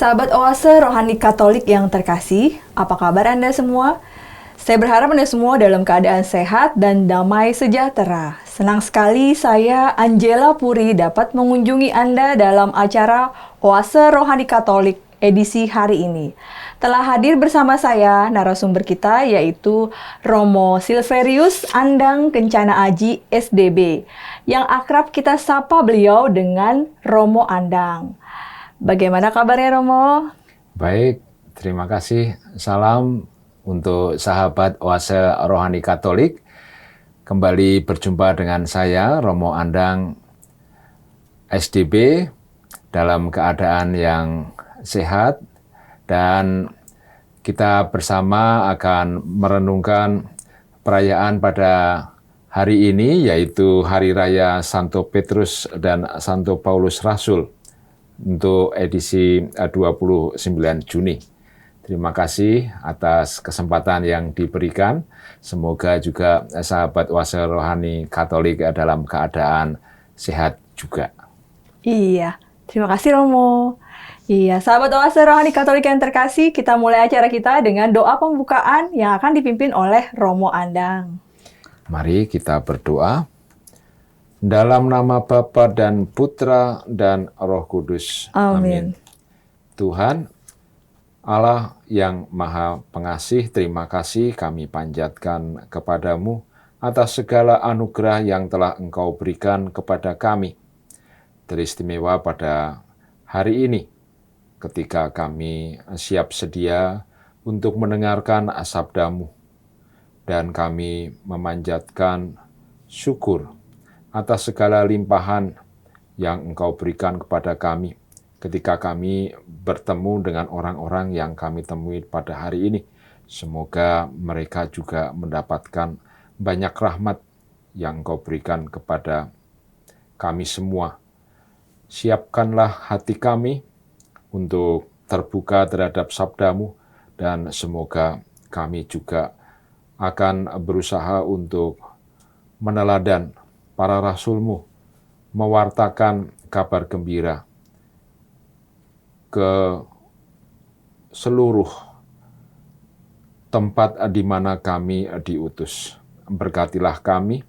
Sahabat Oase Rohani Katolik yang terkasih, apa kabar Anda semua? Saya berharap Anda semua dalam keadaan sehat dan damai sejahtera. Senang sekali saya, Angela Puri, dapat mengunjungi Anda dalam acara Oase Rohani Katolik edisi hari ini. Telah hadir bersama saya narasumber kita yaitu Romo Silverius Andang Kencana Aji SDB, yang akrab kita sapa beliau dengan Romo Andang. Bagaimana kabarnya Romo? Baik, terima kasih. Salam untuk sahabat Oase Rohani Katolik. Kembali berjumpa dengan saya, Romo Andang SDB, dalam keadaan yang sehat. Dan kita bersama akan merenungkan perayaan pada hari ini, yaitu Hari Raya Santo Petrus dan Santo Paulus Rasul, untuk edisi 29 Juni. Terima kasih atas kesempatan yang diberikan. Semoga juga sahabat Oase Rohani Katolik dalam keadaan sehat juga. Iya, terima kasih Romo. Iya, sahabat Oase Rohani Katolik yang terkasih, kita mulai acara kita dengan doa pembukaan yang akan dipimpin oleh Romo Andang. Mari kita berdoa. Dalam nama Bapa dan Putra dan Roh Kudus. Amin. Tuhan, Allah yang Maha Pengasih, terima kasih kami panjatkan kepadamu atas segala anugerah yang telah Engkau berikan kepada kami. Teristimewa pada hari ini, ketika kami siap sedia untuk mendengarkan sabda-Mu, dan kami memanjatkan syukur atas segala limpahan yang Engkau berikan kepada kami ketika kami bertemu dengan orang-orang yang kami temui pada hari ini. Semoga mereka juga mendapatkan banyak rahmat yang Engkau berikan kepada kami semua. Siapkanlah hati kami untuk terbuka terhadap sabda-Mu, dan semoga kami juga akan berusaha untuk meneladan para rasul-Mu, mewartakan kabar gembira ke seluruh tempat di mana kami diutus. Berkatilah kami,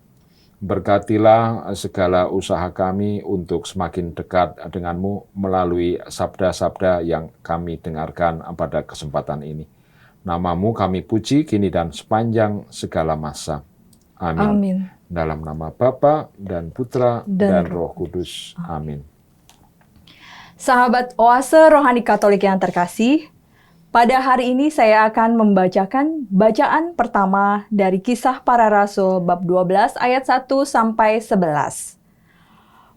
berkatilah segala usaha kami untuk semakin dekat dengan-Mu melalui sabda-sabda yang kami dengarkan pada kesempatan ini. Nama-Mu kami puji kini dan sepanjang segala masa. Amin. Amin. Dalam nama Bapa dan Putra dan Roh Kudus. Amin. Sahabat Oase Rohani Katolik yang terkasih, pada hari ini saya akan membacakan bacaan pertama dari Kisah Para Rasul bab 12 ayat 1 sampai 11.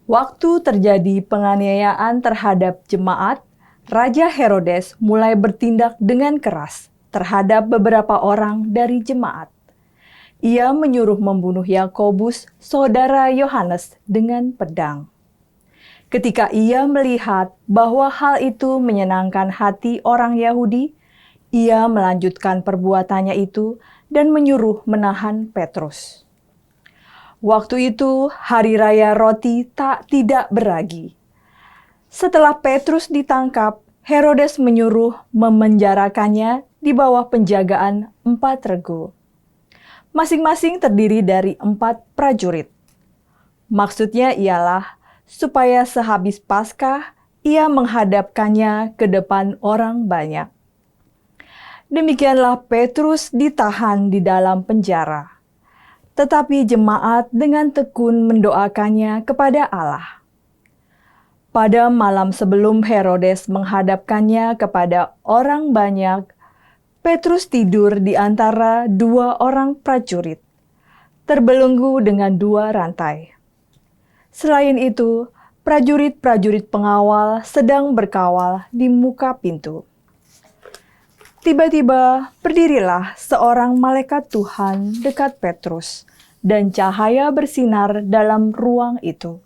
Waktu terjadi penganiayaan terhadap jemaat, Raja Herodes mulai bertindak dengan keras terhadap beberapa orang dari jemaat. Ia menyuruh membunuh Yakobus, saudara Yohanes, dengan pedang. Ketika ia melihat bahwa hal itu menyenangkan hati orang Yahudi, ia melanjutkan perbuatannya itu dan menyuruh menahan Petrus. Waktu itu hari raya roti tidak beragi. Setelah Petrus ditangkap, Herodes menyuruh memenjarakannya di bawah penjagaan 4 regu. Masing-masing terdiri dari 4 prajurit. Maksudnya ialah supaya sehabis Paskah ia menghadapkannya ke depan orang banyak. Demikianlah Petrus ditahan di dalam penjara. Tetapi jemaat dengan tekun mendoakannya kepada Allah. Pada malam sebelum Herodes menghadapkannya kepada orang banyak, Petrus tidur di antara 2 orang prajurit, terbelenggu dengan 2 rantai. Selain itu, prajurit-prajurit pengawal sedang berkawal di muka pintu. Tiba-tiba berdirilah seorang malaikat Tuhan dekat Petrus, dan cahaya bersinar dalam ruang itu.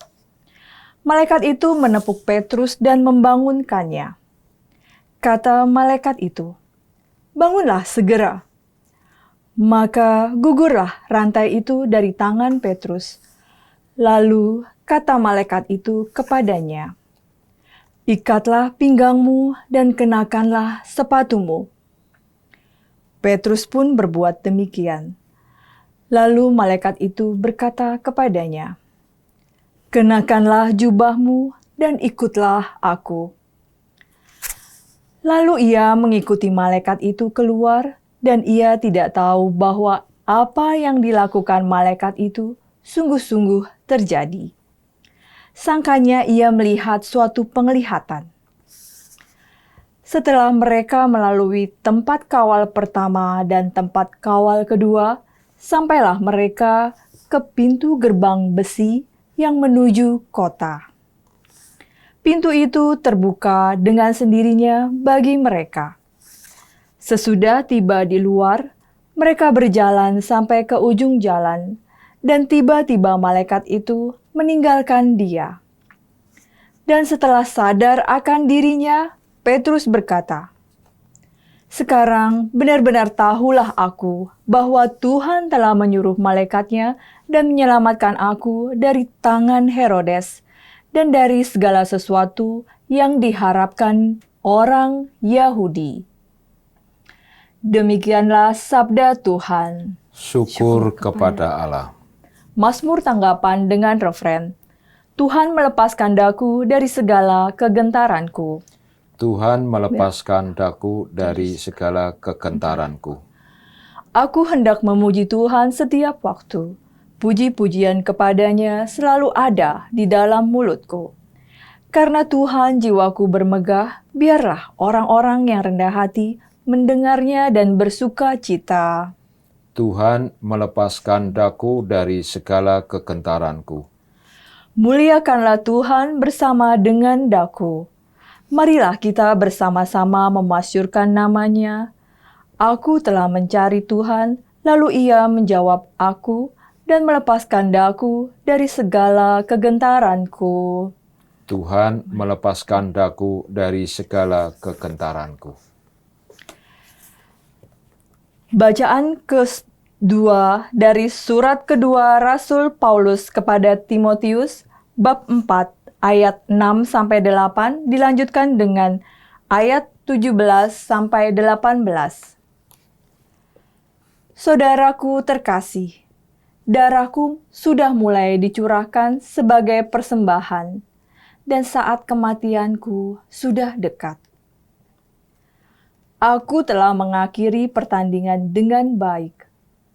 Malaikat itu menepuk Petrus dan membangunkannya. Kata malaikat itu, "Bangunlah segera." Maka gugurlah rantai itu dari tangan Petrus. Lalu kata malaikat itu kepadanya, Ikatlah pinggangmu dan kenakanlah sepatumu. Petrus pun berbuat demikian. Lalu malaikat itu berkata kepadanya, "Kenakanlah jubahmu dan ikutlah aku." Lalu ia mengikuti malaikat itu keluar, dan ia tidak tahu bahwa apa yang dilakukan malaikat itu sungguh-sungguh terjadi. Sangkanya ia melihat suatu penglihatan. Setelah mereka melalui tempat kawal pertama dan tempat kawal kedua, sampailah mereka ke pintu gerbang besi yang menuju kota. Pintu itu terbuka dengan sendirinya bagi mereka. Sesudah tiba di luar, mereka berjalan sampai ke ujung jalan, dan tiba-tiba malaikat itu meninggalkan dia. Dan setelah sadar akan dirinya, Petrus berkata, "Sekarang benar-benar tahulah aku bahwa Tuhan telah menyuruh malaikatnya dan menyelamatkan aku dari tangan Herodes dan dari segala sesuatu yang diharapkan orang Yahudi." Demikianlah sabda Tuhan. Syukur kepada Allah. Mazmur tanggapan dengan refren, "Tuhan melepaskan daku dari segala kegentaranku." Tuhan melepaskan daku dari segala kegentaranku. Aku hendak memuji Tuhan setiap waktu. Puji-pujian kepadanya selalu ada di dalam mulutku. Karena Tuhan jiwaku bermegah, biarlah orang-orang yang rendah hati mendengarnya dan bersuka cita. Tuhan melepaskan daku dari segala kegentaranku. Muliakanlah Tuhan bersama dengan daku. Marilah kita bersama-sama memasyurkan namanya. Aku telah mencari Tuhan, lalu ia menjawab aku dan melepaskan daku dari segala kegentaranku. Tuhan melepaskan daku dari segala kegentaranku. Bacaan kedua dari surat kedua Rasul Paulus kepada Timotius, bab 4, ayat 6-8, dilanjutkan dengan ayat 17-18. Saudaraku terkasih, darahku sudah mulai dicurahkan sebagai persembahan, dan saat kematianku sudah dekat. Aku telah mengakhiri pertandingan dengan baik.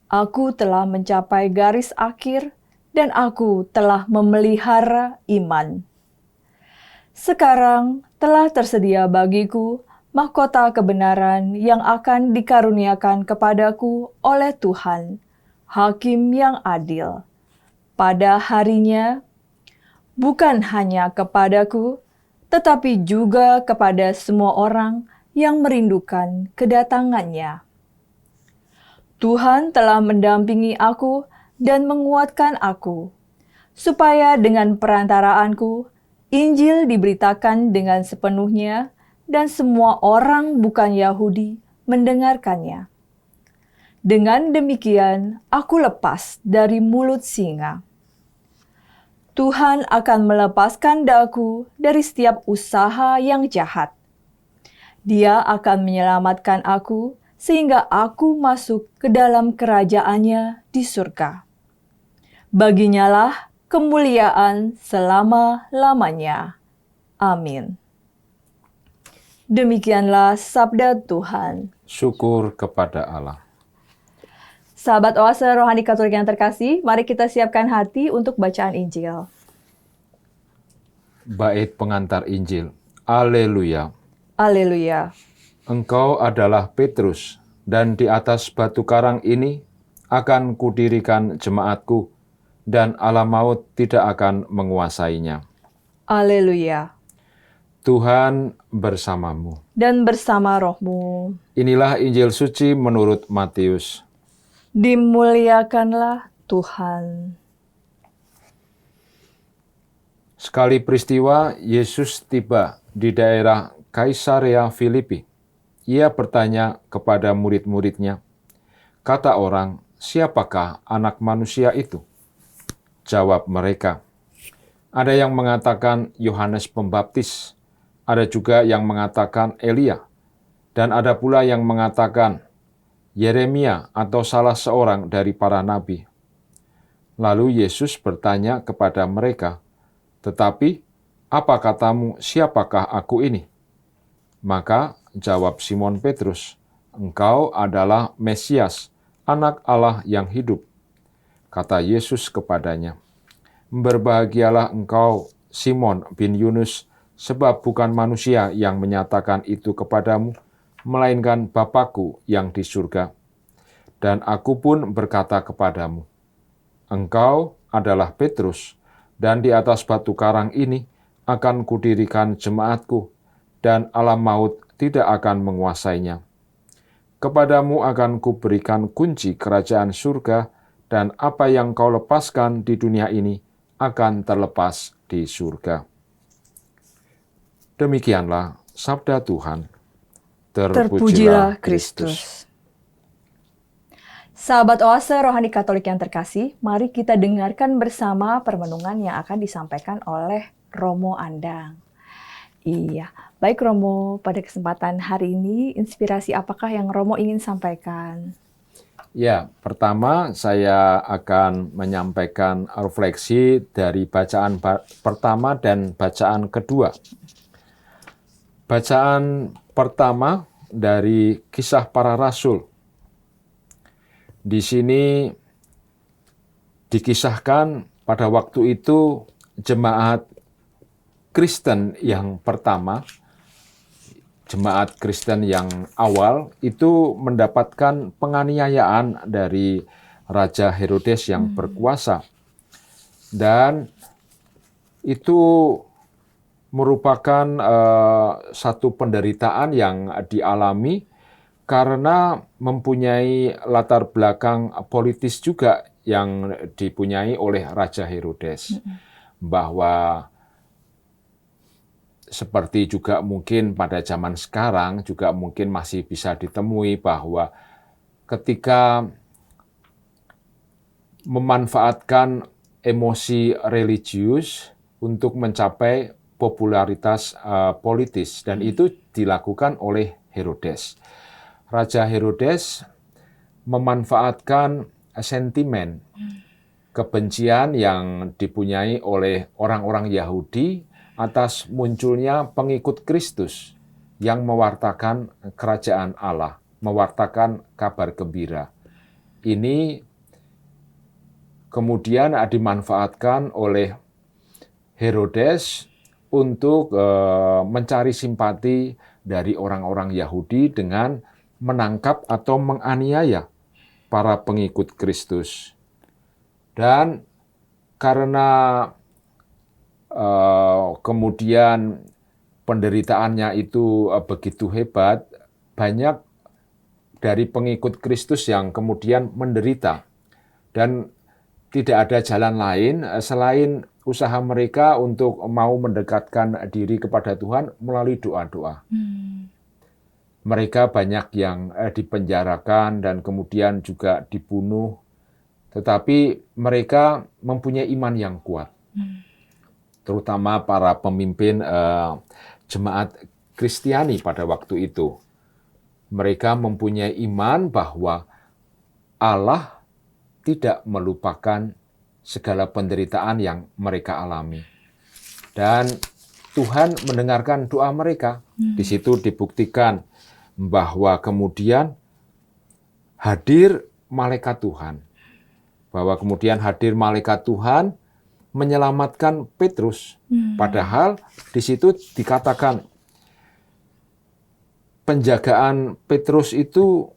Aku telah mencapai garis akhir, dan aku telah memelihara iman. Sekarang telah tersedia bagiku mahkota kebenaran yang akan dikaruniakan kepadaku oleh Tuhan, Hakim yang adil. Pada harinya, bukan hanya kepadaku, tetapi juga kepada semua orang yang merindukan kedatangannya. Tuhan telah mendampingi aku dan menguatkan aku, supaya dengan perantaraanku, Injil diberitakan dengan sepenuhnya dan semua orang bukan Yahudi mendengarkannya. Dengan demikian, aku lepas dari mulut singa. Tuhan akan melepaskan daku dari setiap usaha yang jahat. Dia akan menyelamatkan aku sehingga aku masuk ke dalam kerajaannya di surga. Baginyalah kemuliaan selama-lamanya. Amin. Demikianlah sabda Tuhan. Syukur kepada Allah. Sahabat Oase Rohani Katolik yang terkasih, mari kita siapkan hati untuk bacaan Injil. Bait pengantar Injil. Haleluya. Haleluya. Engkau adalah Petrus, dan di atas batu karang ini akan kudirikan jemaatku, dan alam maut tidak akan menguasainya. Haleluya. Tuhan bersamamu. Dan bersama rohmu. Inilah Injil suci menurut Matius. Dimuliakanlah Tuhan. Sekali peristiwa, Yesus tiba di daerah Kaisarea Filipi. Ia bertanya kepada murid-muridnya, "Kata orang, siapakah anak manusia itu?" Jawab mereka, "Ada yang mengatakan Yohanes Pembaptis, Ada juga yang mengatakan Elia, dan ada pula yang mengatakan Yeremia atau salah seorang dari para nabi. Lalu Yesus bertanya kepada mereka, "Tetapi apa katamu, siapakah aku ini?" Maka jawab Simon Petrus, "Engkau adalah Mesias, Anak Allah yang hidup." Kata Yesus kepadanya, "Berbahagialah engkau, Simon bin Yunus, sebab bukan manusia yang menyatakan itu kepadamu, melainkan Bapa-Ku yang di surga. Dan aku pun berkata kepadamu, engkau adalah Petrus, dan di atas batu karang ini akan kudirikan jemaat-Ku, dan alam maut tidak akan menguasainya. Kepadamu akan kuberikan kunci kerajaan surga, dan apa yang kau lepaskan di dunia ini akan terlepas di surga." Demikianlah sabda Tuhan. Terpujilah Kristus. Sahabat Oase Rohani Katolik yang terkasih, mari kita dengarkan bersama permenungan yang akan disampaikan oleh Romo Andang. Iya, baik Romo, pada kesempatan hari ini, inspirasi apakah yang Romo ingin sampaikan? Ya, pertama saya akan menyampaikan refleksi dari bacaan pertama dan bacaan kedua. Bacaan pertama dari Kisah Para Rasul. Di sini dikisahkan pada waktu itu jemaat Kristen yang pertama, jemaat Kristen yang awal itu mendapatkan penganiayaan dari Raja Herodes yang berkuasa. Dan itu merupakan satu penderitaan yang dialami karena mempunyai latar belakang politis juga yang dipunyai oleh Raja Herodes. Bahwa seperti juga mungkin pada zaman sekarang juga mungkin masih bisa ditemui bahwa ketika memanfaatkan emosi religius untuk mencapai popularitas politis, dan itu dilakukan oleh Herodes. Raja Herodes memanfaatkan sentimen kebencian yang dipunyai oleh orang-orang Yahudi atas munculnya pengikut Kristus yang mewartakan kerajaan Allah, mewartakan kabar gembira. Ini kemudian dimanfaatkan oleh Herodes untuk mencari simpati dari orang-orang Yahudi dengan menangkap atau menganiaya para pengikut Kristus. Dan karena kemudian penderitaannya itu begitu hebat, banyak dari pengikut Kristus yang kemudian menderita. Dan tidak ada jalan lain selain usaha mereka untuk mau mendekatkan diri kepada Tuhan melalui doa-doa. Mereka banyak yang dipenjarakan dan kemudian juga dibunuh. Tetapi mereka mempunyai iman yang kuat. Terutama para pemimpin jemaat Kristiani pada waktu itu. Mereka mempunyai iman bahwa Allah tidak melupakan segala penderitaan yang mereka alami. Dan Tuhan mendengarkan doa mereka. Di situ dibuktikan bahwa kemudian hadir malaikat Tuhan. Bahwa kemudian hadir malaikat Tuhan menyelamatkan Petrus. Padahal di situ dikatakan penjagaan Petrus itu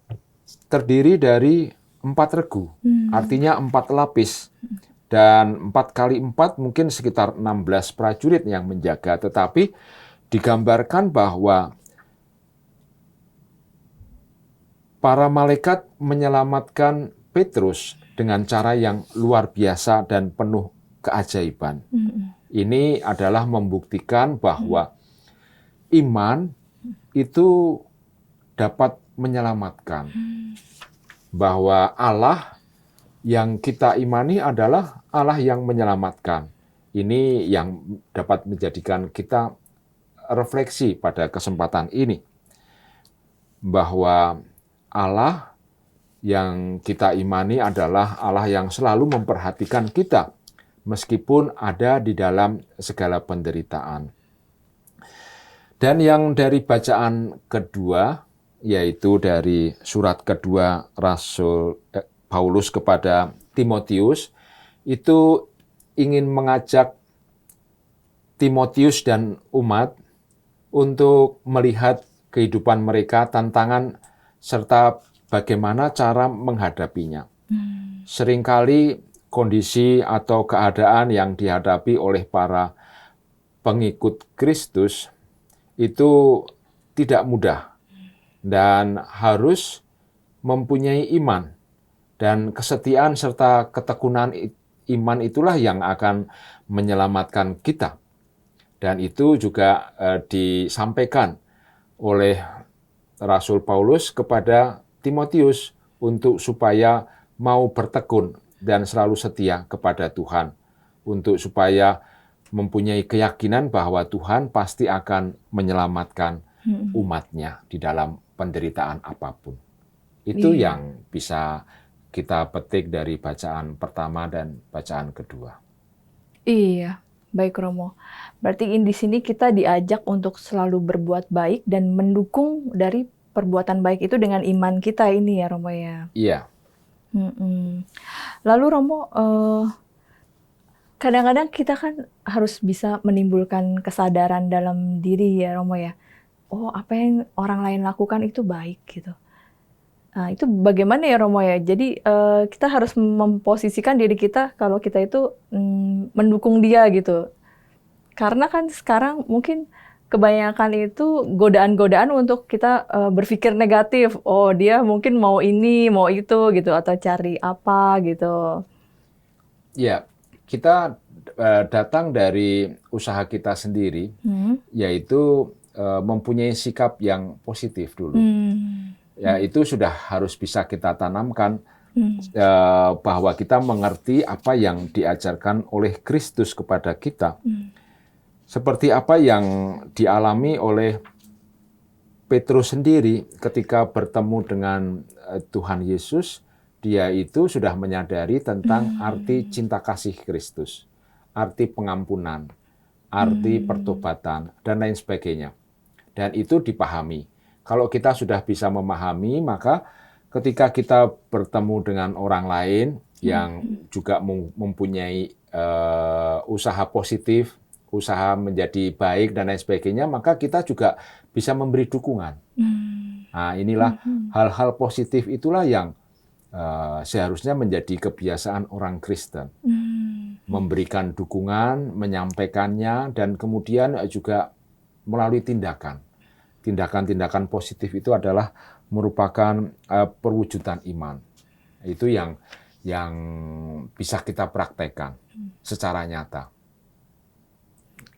terdiri dari 4 regu. Artinya 4 lapis. Dan 4 kali 4 mungkin sekitar 16 prajurit yang menjaga. Tetapi digambarkan bahwa para malaikat menyelamatkan Petrus dengan cara yang luar biasa dan penuh keajaiban. Ini adalah membuktikan bahwa iman itu dapat menyelamatkan. Bahwa Allah yang kita imani adalah Allah yang menyelamatkan. Ini yang dapat menjadikan kita refleksi pada kesempatan ini bahwa Allah yang kita imani adalah Allah yang selalu memperhatikan kita meskipun ada di dalam segala penderitaan. Dan yang dari bacaan kedua, yaitu dari surat kedua Rasul Paulus kepada Timotius, itu ingin mengajak Timotius dan umat untuk melihat kehidupan mereka, tantangan, serta bagaimana cara menghadapinya. Seringkali kondisi atau keadaan yang dihadapi oleh para pengikut Kristus itu tidak mudah dan harus mempunyai iman, dan kesetiaan serta ketekunan iman itulah yang akan menyelamatkan kita. Dan itu juga disampaikan oleh Rasul Paulus kepada Timotius untuk supaya mau bertekun dan selalu setia kepada Tuhan, untuk supaya mempunyai keyakinan bahwa Tuhan pasti akan menyelamatkan umatnya di dalam penderitaan apapun. Itu yang bisa kita petik dari bacaan pertama dan bacaan kedua. Iya, baik Romo. Berarti di sini kita diajak untuk selalu berbuat baik dan mendukung dari perbuatan baik itu dengan iman kita ini ya Romo ya. Iya. Lalu Romo, kadang-kadang kita kan harus bisa menimbulkan kesadaran dalam diri ya Romo ya. Oh, apa yang orang lain lakukan itu baik gitu. Nah, itu bagaimana ya Romo ya? Jadi kita harus memposisikan diri kita kalau kita itu mendukung dia gitu. Karena kan sekarang mungkin kebanyakan itu godaan-godaan untuk kita berpikir negatif. Oh, dia mungkin mau ini, mau itu gitu, atau cari apa gitu. Ya, kita datang dari usaha kita sendiri, yaitu mempunyai sikap yang positif dulu. Ya, itu sudah harus bisa kita tanamkan, bahwa kita mengerti apa yang diajarkan oleh Kristus kepada kita. Seperti apa yang dialami oleh Petrus sendiri ketika bertemu dengan Tuhan Yesus, dia itu sudah menyadari tentang arti cinta kasih Kristus, arti pengampunan, arti pertobatan, dan lain sebagainya. Dan itu dipahami. Kalau kita sudah bisa memahami, maka ketika kita bertemu dengan orang lain yang juga mempunyai usaha positif, usaha menjadi baik, dan lain sebagainya, maka kita juga bisa memberi dukungan. Nah, inilah hal-hal positif itulah yang seharusnya menjadi kebiasaan orang Kristen. Memberikan dukungan, menyampaikannya, dan kemudian juga melalui tindakan. Tindakan-tindakan positif itu adalah merupakan perwujudan iman. Itu yang bisa kita praktekkan secara nyata.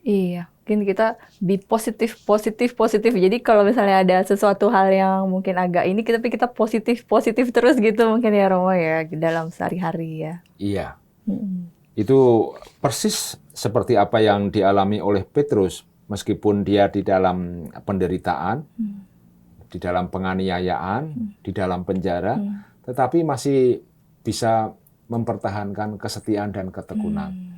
Iya, mungkin kita be positif. Jadi kalau misalnya ada sesuatu hal yang mungkin agak ini, tapi kita positif terus gitu mungkin ya Romo ya, dalam sehari-hari ya. Iya. Itu persis seperti apa yang dialami oleh Petrus, meskipun dia di dalam penderitaan, di dalam penganiayaan, di dalam penjara, tetapi masih bisa mempertahankan kesetiaan dan ketekunan.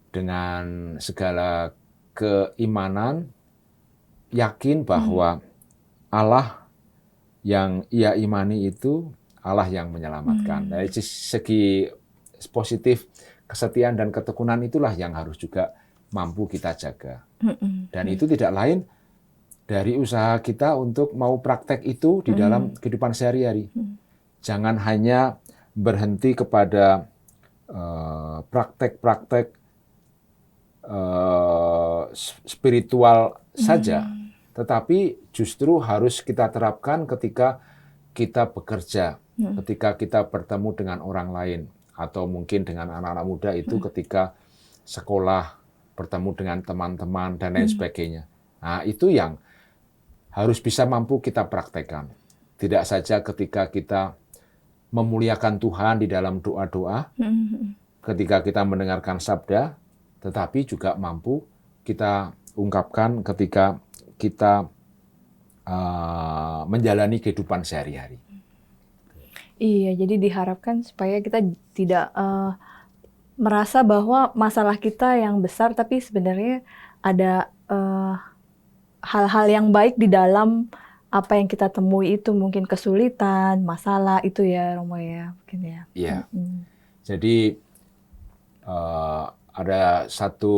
Dengan segala keimanan, yakin bahwa Allah yang ia imani itu Allah yang menyelamatkan. Dari segi positif, kesetiaan dan ketekunan itulah yang harus juga mampu kita jaga. Dan itu tidak lain dari usaha kita untuk mau praktek itu di dalam kehidupan sehari-hari. Jangan hanya berhenti kepada praktek-praktek spiritual saja, tetapi justru harus kita terapkan ketika kita bekerja, ketika kita bertemu dengan orang lain, atau mungkin dengan anak-anak muda itu ketika sekolah, bertemu dengan teman-teman, dan lain sebagainya. Nah, itu yang harus bisa mampu kita praktekkan. Tidak saja ketika kita memuliakan Tuhan di dalam doa-doa, ketika kita mendengarkan sabda, tetapi juga mampu kita ungkapkan ketika kita menjalani kehidupan sehari-hari. Iya, jadi diharapkan supaya kita tidak merasa bahwa masalah kita yang besar, tapi sebenarnya ada hal-hal yang baik di dalam apa yang kita temui itu, mungkin kesulitan, masalah itu ya Romo ya, mungkin ya. Iya. Jadi ada satu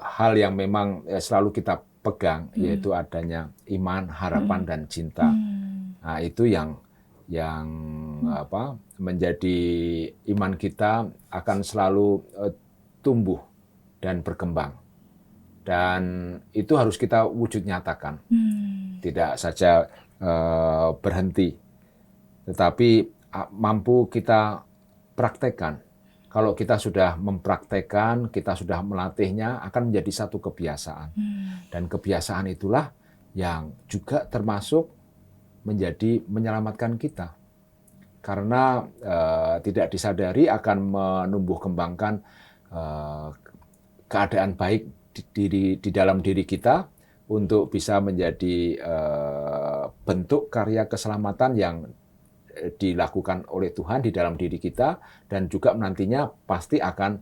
hal yang memang selalu kita pegang, yaitu adanya iman, harapan, dan cinta. Nah, itu yang menjadi iman kita akan selalu tumbuh dan berkembang. Dan itu harus kita wujud nyatakan. Tidak saja berhenti, tetapi mampu kita praktekkan. Kalau kita sudah mempraktekkan, kita sudah melatihnya, akan menjadi satu kebiasaan. Dan kebiasaan itulah yang juga termasuk menjadi menyelamatkan kita. Karena tidak disadari akan menumbuh kembangkan keadaan baik di dalam diri kita untuk bisa menjadi bentuk karya keselamatan yang dilakukan oleh Tuhan di dalam diri kita, dan juga nantinya pasti akan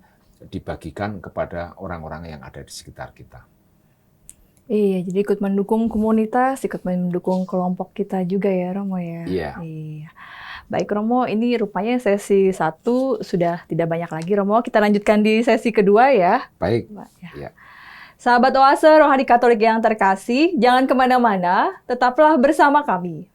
dibagikan kepada orang-orang yang ada di sekitar kita. Iya, jadi ikut mendukung komunitas, ikut mendukung kelompok kita juga ya Romo ya. Iya. Baik Romo, ini rupanya sesi 1 sudah tidak banyak lagi Romo. Kita lanjutkan di sesi kedua ya. Baik. Ya. Sahabat Oase Rohani Katolik yang terkasih, jangan kemana-mana, tetaplah bersama kami.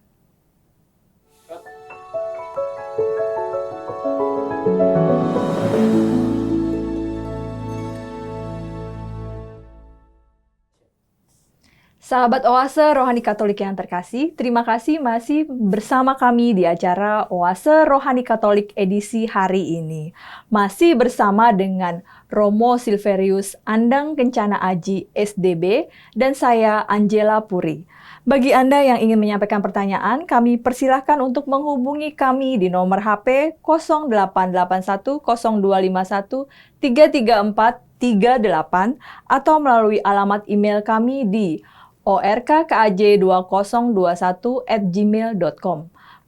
Sahabat Oase Rohani Katolik yang terkasih, terima kasih masih bersama kami di acara Oase Rohani Katolik edisi hari ini. Masih bersama dengan Romo Silverius Andang Kencana Aji SDB dan saya Angela Puri. Bagi Anda yang ingin menyampaikan pertanyaan, kami persilahkan untuk menghubungi kami di nomor HP 0881 0251 33438 atau melalui alamat email kami di orkkaj2021@gmail.com.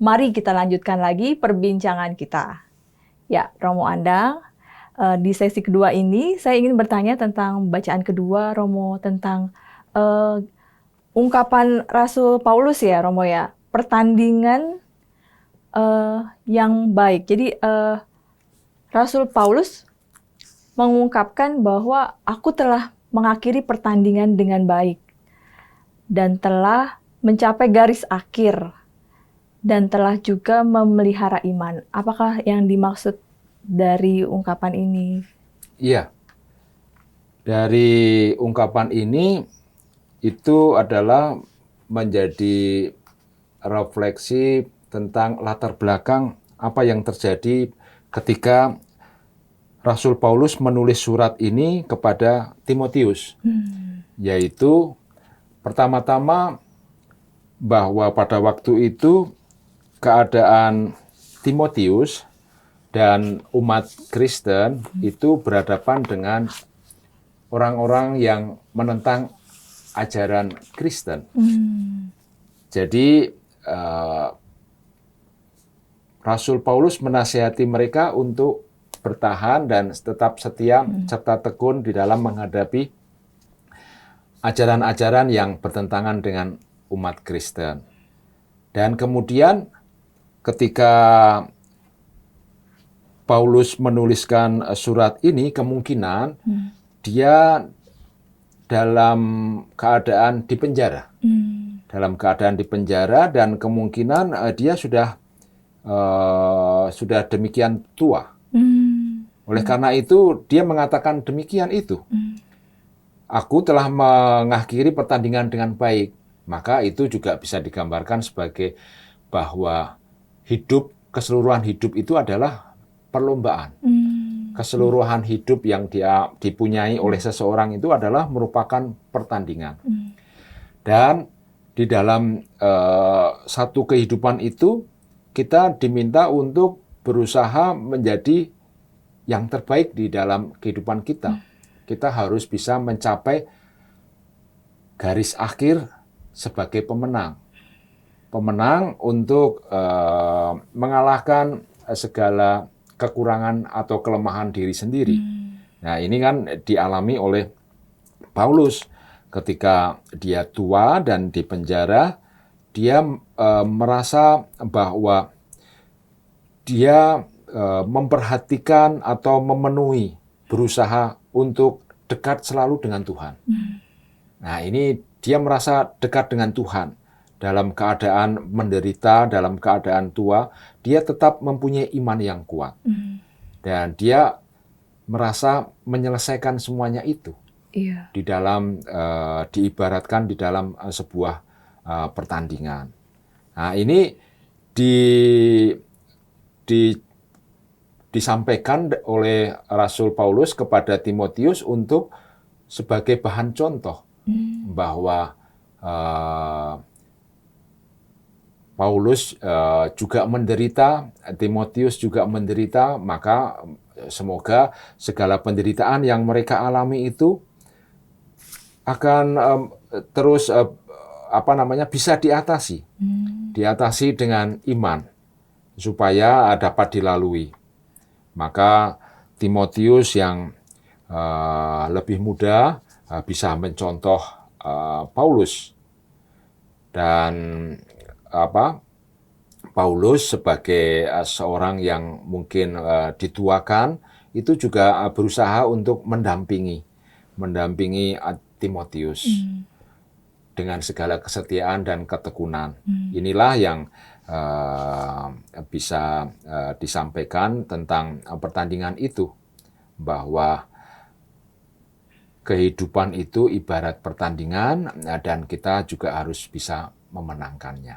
Mari kita lanjutkan lagi perbincangan kita. Ya, Romo Andang, di sesi kedua ini saya ingin bertanya tentang bacaan kedua Romo, tentang ungkapan Rasul Paulus ya Romo ya, pertandingan yang baik. Jadi Rasul Paulus mengungkapkan bahwa aku telah mengakhiri pertandingan dengan baik dan telah mencapai garis akhir, dan telah juga memelihara iman. Apakah yang dimaksud dari ungkapan ini? Iya. Dari ungkapan ini, itu adalah menjadi refleksi tentang latar belakang apa yang terjadi ketika Rasul Paulus menulis surat ini kepada Timotius. Yaitu pertama-tama bahwa pada waktu itu keadaan Timotius dan umat Kristen itu berhadapan dengan orang-orang yang menentang ajaran Kristen. Jadi Rasul Paulus menasihati mereka untuk bertahan dan tetap setia serta tekun di dalam menghadapi ajaran-ajaran yang bertentangan dengan umat Kristen. Dan kemudian ketika Paulus menuliskan surat ini, kemungkinan dia dalam keadaan dipenjara. Dalam keadaan dipenjara, dan kemungkinan dia sudah demikian tua. Oleh karena itu dia mengatakan demikian itu. Aku telah mengakhiri pertandingan dengan baik. Maka itu juga bisa digambarkan sebagai bahwa keseluruhan hidup itu adalah perlombaan. Keseluruhan hidup yang dia dipunyai oleh seseorang itu adalah merupakan pertandingan. Dan di dalam satu kehidupan itu, kita diminta untuk berusaha menjadi yang terbaik di dalam kehidupan kita. Kita harus bisa mencapai garis akhir sebagai pemenang. Pemenang untuk mengalahkan segala kekurangan atau kelemahan diri sendiri. Nah, ini kan dialami oleh Paulus ketika dia tua dan di penjara, dia merasa bahwa dia memperhatikan atau memenuhi, berusaha untuk dekat selalu dengan Tuhan. Nah, ini dia merasa dekat dengan Tuhan. Dalam keadaan menderita, dalam keadaan tua, dia tetap mempunyai iman yang kuat. Dan dia merasa menyelesaikan semuanya itu. Iya. Di dalam diibaratkan di dalam sebuah pertandingan. Nah, ini disampaikan oleh Rasul Paulus kepada Timotius untuk sebagai bahan contoh bahwa Paulus juga menderita, Timotius juga menderita, maka semoga segala penderitaan yang mereka alami itu akan terus bisa diatasi. Diatasi dengan iman supaya dapat dilalui. Maka Timotius yang lebih muda bisa mencontoh Paulus, dan Paulus sebagai seorang yang mungkin dituakan itu juga berusaha untuk mendampingi Timotius dengan segala kesetiaan dan ketekunan. Inilah yang bisa disampaikan tentang pertandingan itu, bahwa kehidupan itu ibarat pertandingan dan kita juga harus bisa memenangkannya.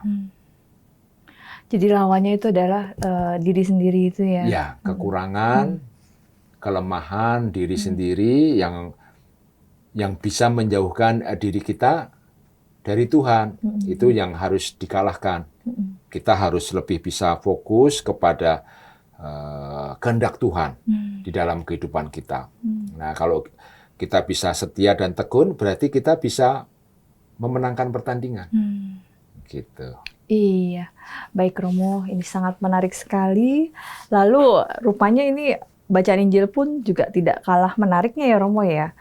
Jadi lawannya itu adalah diri sendiri itu ya? Ya, kekurangan, kelemahan diri sendiri yang bisa menjauhkan diri kita dari Tuhan. Itu yang harus dikalahkan. Kita harus lebih bisa fokus kepada kehendak Tuhan di dalam kehidupan kita. Nah, kalau kita bisa setia dan tekun, berarti kita bisa memenangkan pertandingan. Gitu. Iya, baik Romo, ini sangat menarik sekali. Lalu rupanya ini bacaan Injil pun juga tidak kalah menariknya ya Romo ya.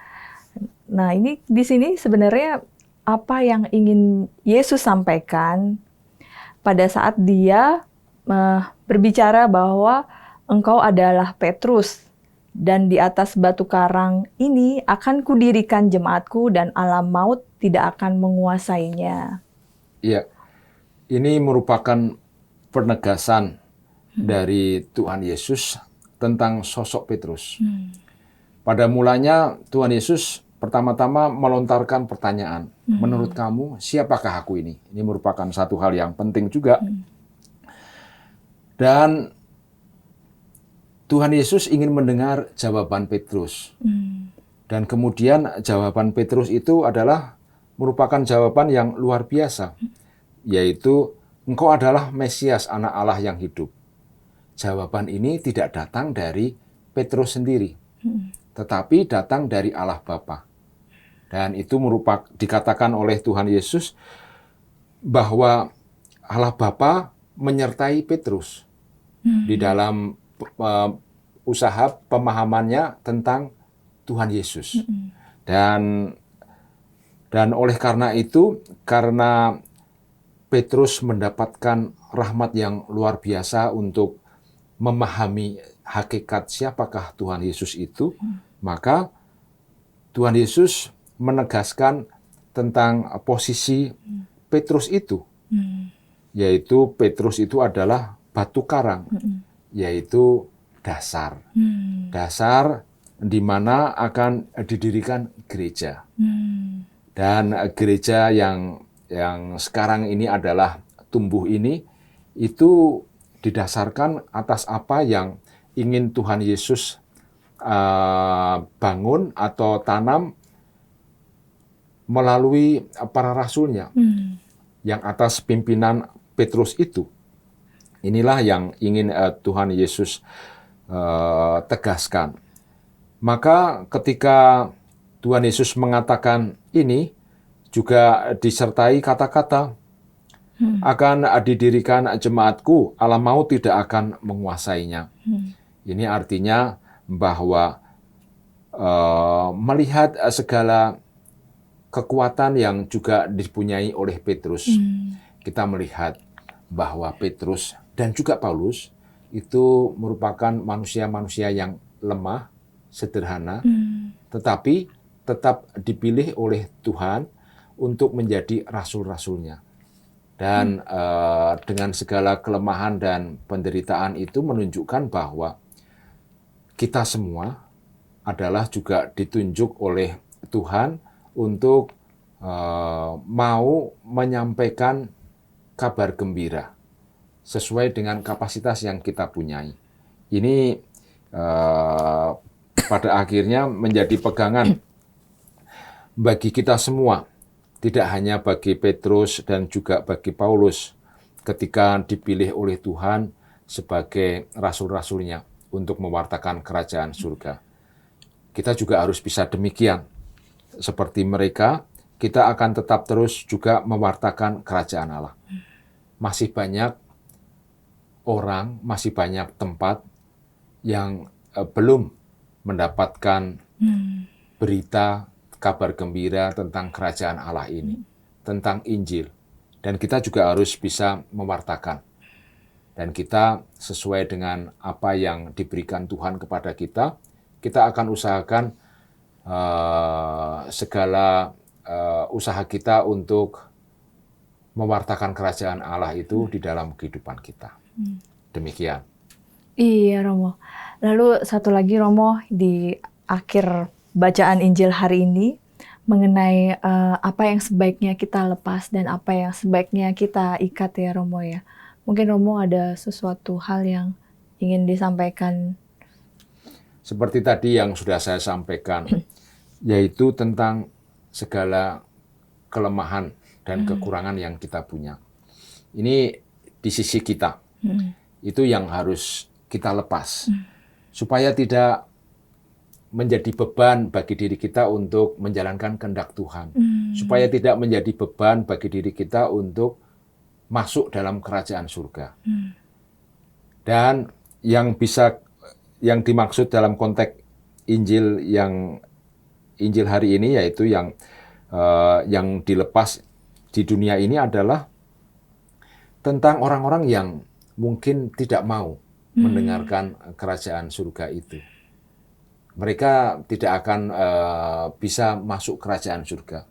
Nah, ini di sini sebenarnya apa yang ingin Yesus sampaikan pada saat dia berbicara bahwa engkau adalah Petrus dan di atas batu karang ini akan kudirikan jemaatku dan alam maut tidak akan menguasainya. Iya, ini merupakan penegasan dari Tuhan Yesus tentang sosok Petrus. Pada mulanya Tuhan Yesus pertama-tama melontarkan pertanyaan, menurut kamu siapakah aku ini? Ini merupakan satu hal yang penting juga. Dan Tuhan Yesus ingin mendengar jawaban Petrus. Dan kemudian jawaban Petrus itu adalah merupakan jawaban yang luar biasa, yaitu engkau adalah Mesias, anak Allah yang hidup. Jawaban ini tidak datang dari Petrus sendiri, tetapi datang dari Allah Bapa. Dan itu dikatakan oleh Tuhan Yesus bahwa Allah Bapa menyertai Petrus di dalam usaha pemahamannya tentang Tuhan Yesus. Dan oleh karena itu, karena Petrus mendapatkan rahmat yang luar biasa untuk memahami hakikat siapakah Tuhan Yesus itu, maka Tuhan Yesus menegaskan tentang posisi Petrus itu, yaitu Petrus itu adalah batu karang, yaitu dasar. Dasar di mana akan didirikan gereja. Dan gereja yang sekarang ini adalah tumbuh ini, itu didasarkan atas apa yang ingin Tuhan Yesus bangun atau tanam melalui para rasulnya, yang atas pimpinan Petrus itu. Inilah yang ingin Tuhan Yesus tegaskan. Maka ketika Tuhan Yesus mengatakan ini, juga disertai kata-kata, akan didirikan jemaatku, alam maut tidak akan menguasainya. Ini artinya bahwa melihat segala kekuatan yang juga dipunyai oleh Petrus, kita melihat bahwa Petrus dan juga Paulus itu merupakan manusia-manusia yang lemah, sederhana, tetapi tetap dipilih oleh Tuhan untuk menjadi rasul-rasulnya. Dan dengan segala kelemahan dan penderitaan itu menunjukkan bahwa kita semua adalah juga ditunjuk oleh Tuhan untuk mau menyampaikan kabar gembira sesuai dengan kapasitas yang kita punyai. Ini pada akhirnya menjadi pegangan bagi kita semua, tidak hanya bagi Petrus dan juga bagi Paulus ketika dipilih oleh Tuhan sebagai rasul-rasulnya untuk mewartakan kerajaan surga. Kita juga harus bisa demikian. Seperti mereka, kita akan tetap terus juga mewartakan kerajaan Allah. Masih banyak orang, masih banyak tempat yang belum mendapatkan berita, kabar gembira tentang kerajaan Allah ini, tentang Injil. Dan kita juga harus bisa mewartakan. Dan kita sesuai dengan apa yang diberikan Tuhan kepada kita akan usahakan segala usaha kita untuk mewartakan kerajaan Allah itu di dalam kehidupan kita. Demikian. Iya, Romo. Lalu satu lagi, Romo, di akhir bacaan Injil hari ini mengenai apa yang sebaiknya kita lepas dan apa yang sebaiknya kita ikat ya, Romo ya. Mungkin Romo ada sesuatu hal yang ingin disampaikan. Seperti tadi yang sudah saya sampaikan, yaitu tentang segala kelemahan dan kekurangan yang kita punya. Ini di sisi kita. Itu yang harus kita lepas. Supaya tidak menjadi beban bagi diri kita untuk menjalankan kehendak Tuhan. Supaya tidak menjadi beban bagi diri kita untuk masuk dalam kerajaan surga. Dan yang dimaksud dalam konteks Injil hari ini, yaitu yang dilepas di dunia ini adalah tentang orang-orang yang mungkin tidak mau mendengarkan kerajaan surga itu. Mereka tidak akan bisa masuk kerajaan surga.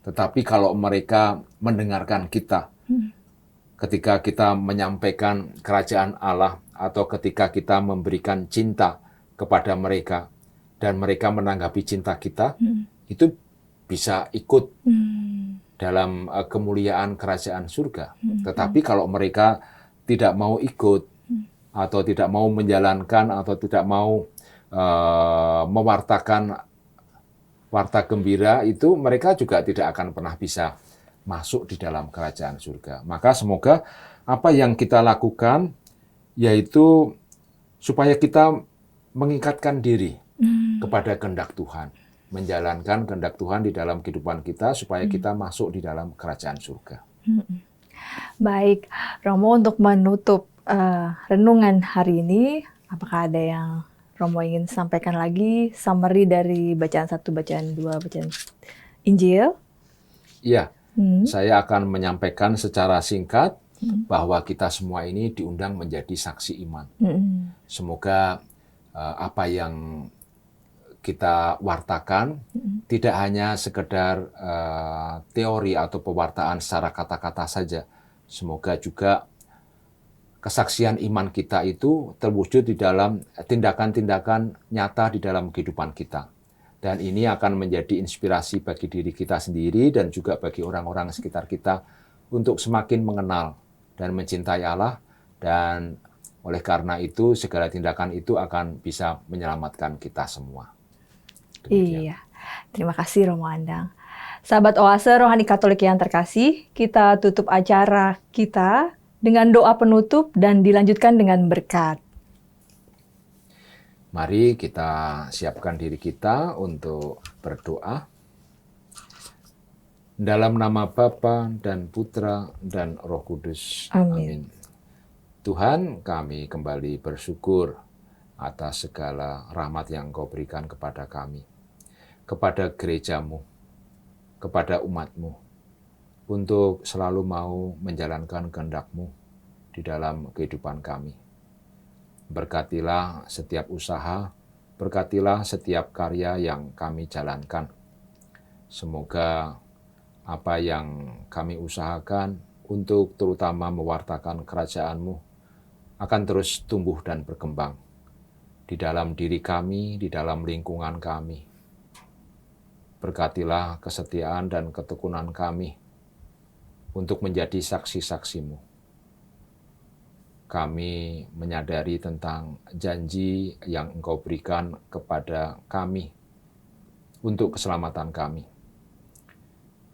Tetapi kalau mereka mendengarkan kita, ketika kita menyampaikan kerajaan Allah, atau ketika kita memberikan cinta kepada mereka, dan mereka menanggapi cinta kita, itu bisa ikut dalam kemuliaan kerajaan surga. Tetapi kalau mereka tidak mau ikut, atau tidak mau menjalankan, atau tidak mau mewartakan warta gembira itu, mereka juga tidak akan pernah bisa masuk di dalam kerajaan surga. Maka semoga apa yang kita lakukan yaitu supaya kita mengikatkan diri kepada kehendak Tuhan, menjalankan kehendak Tuhan di dalam kehidupan kita supaya kita masuk di dalam kerajaan surga. Baik, Romo, untuk menutup renungan hari ini, apakah ada yang Romo ingin sampaikan lagi, summary dari bacaan 1, bacaan 2, bacaan Injil? Iya, saya akan menyampaikan secara singkat bahwa kita semua ini diundang menjadi saksi iman. Semoga apa yang kita wartakan tidak hanya sekedar teori atau pewartaan secara kata-kata saja. Semoga juga kesaksian iman kita itu terwujud di dalam tindakan-tindakan nyata di dalam kehidupan kita. Dan ini akan menjadi inspirasi bagi diri kita sendiri dan juga bagi orang-orang sekitar kita untuk semakin mengenal dan mencintai Allah, dan oleh karena itu segala tindakan itu akan bisa menyelamatkan kita semua. Demikian. Iya, terima kasih Romo Andang. Sahabat Oase Rohani Katolik yang terkasih, kita tutup acara kita dengan doa penutup dan dilanjutkan dengan berkat. Mari kita siapkan diri kita untuk berdoa. Dalam nama Bapa dan Putra dan Roh Kudus. Amin. Tuhan, kami kembali bersyukur atas segala rahmat yang Engkau berikan kepada kami, kepada gereja-Mu, kepada umat-Mu, untuk selalu mau menjalankan kehendak-Mu di dalam kehidupan kami. Berkatilah setiap usaha, berkatilah setiap karya yang kami jalankan. Semoga apa yang kami usahakan untuk terutama mewartakan kerajaan-Mu akan terus tumbuh dan berkembang di dalam diri kami, di dalam lingkungan kami. Berkatilah kesetiaan dan ketekunan kami untuk menjadi saksi-saksi-Mu. Kami menyadari tentang janji yang Engkau berikan kepada kami untuk keselamatan kami.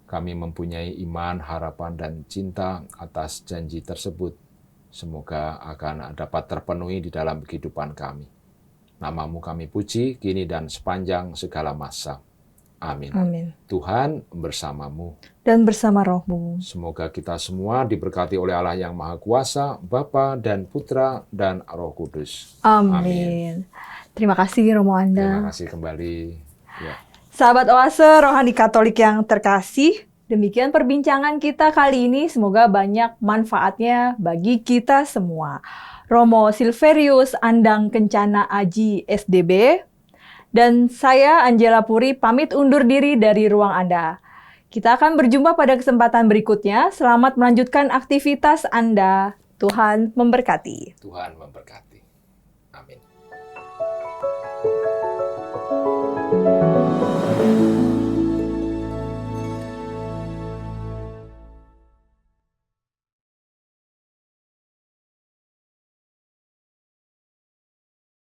Kami mempunyai iman, harapan, dan cinta atas janji tersebut. Semoga akan dapat terpenuhi di dalam kehidupan kami. Nama-Mu kami puji, kini dan sepanjang segala masa. Amin. Amin. Tuhan bersama-Mu. Dan bersama Roh-Mu. Semoga kita semua diberkati oleh Allah yang Maha Kuasa, Bapa dan Putra dan Roh Kudus. Amin. Terima kasih Romo Anda. Terima kasih kembali. Ya. Sahabat Oase Rohani Katolik yang terkasih, demikian perbincangan kita kali ini. Semoga banyak manfaatnya bagi kita semua. Romo Silverius Andang Kencana Aji SDB, dan saya Angela Puri pamit undur diri dari ruang Anda. Kita akan berjumpa pada kesempatan berikutnya. Selamat melanjutkan aktivitas Anda. Tuhan memberkati. Tuhan memberkati.